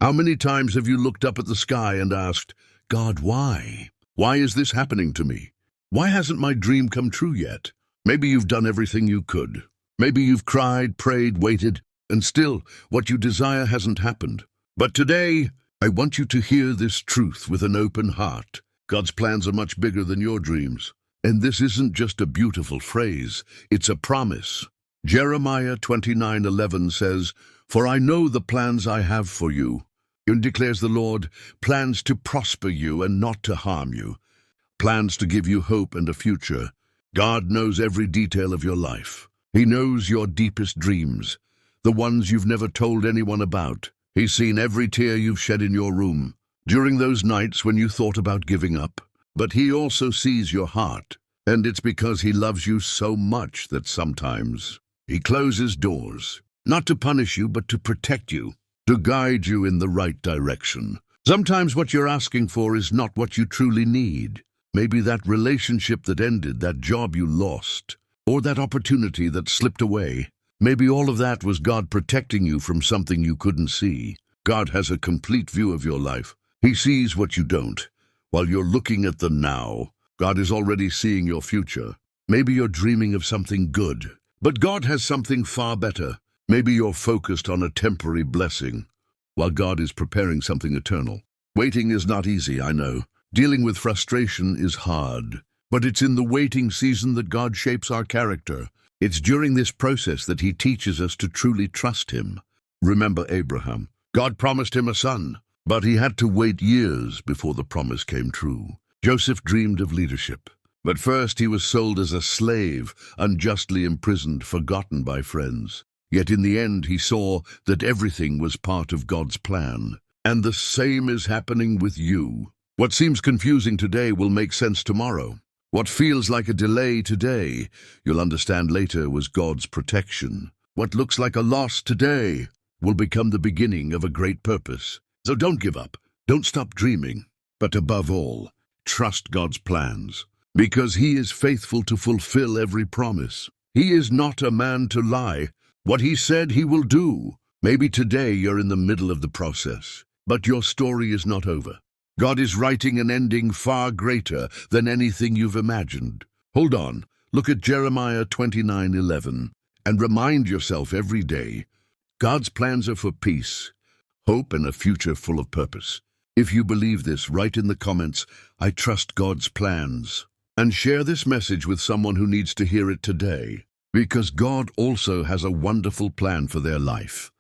How many times have you looked up at the sky and asked, God, why? Why is this happening to me? Why hasn't my dream come true yet? Maybe you've done everything you could. Maybe you've cried, prayed, waited, and still what you desire hasn't happened. But today, I want you to hear this truth with an open heart. God's plans are much bigger than your dreams. And this isn't just a beautiful phrase, it's a promise. Jeremiah 29:11 says, For I know the plans I have for you, and declares the Lord, plans to prosper you and not to harm you, plans to give you hope and a future. God knows every detail of your life. He knows your deepest dreams, the ones you've never told anyone about. He's seen every tear you've shed in your room, during those nights when you thought about giving up. But he also sees your heart, and it's because he loves you so much that sometimes he closes doors, not to punish you, but to protect you, to guide you in the right direction. Sometimes what you're asking for is not what you truly need. Maybe that relationship that ended, that job you lost, or that opportunity that slipped away. Maybe all of that was God protecting you from something you couldn't see. God has a complete view of your life. He sees what you don't. While you're looking at the now, God is already seeing your future. Maybe you're dreaming of something good, but God has something far better. Maybe you're focused on a temporary blessing, while God is preparing something eternal. Waiting is not easy, I know. Dealing with frustration is hard, but it's in the waiting season that God shapes our character. It's during this process that he teaches us to truly trust him. Remember Abraham. God promised him a son, but he had to wait years before the promise came true. Joseph dreamed of leadership, but first he was sold as a slave, unjustly imprisoned, forgotten by friends. Yet in the end he saw that everything was part of God's plan. And the same is happening with you. What seems confusing today will make sense tomorrow. What feels like a delay today, you'll understand later, was God's protection. What looks like a loss today will become the beginning of a great purpose. So don't give up. Don't stop dreaming. But above all, trust God's plans, because he is faithful to fulfill every promise. He is not a man to lie. What he said he will do. Maybe today you're in the middle of the process, but your story is not over. God is writing an ending far greater than anything you've imagined. Hold on, look at Jeremiah 29:11, and remind yourself every day, God's plans are for peace, hope, and a future full of purpose. If you believe this, write in the comments, I trust God's plans, and share this message with someone who needs to hear it today, because God also has a wonderful plan for their life.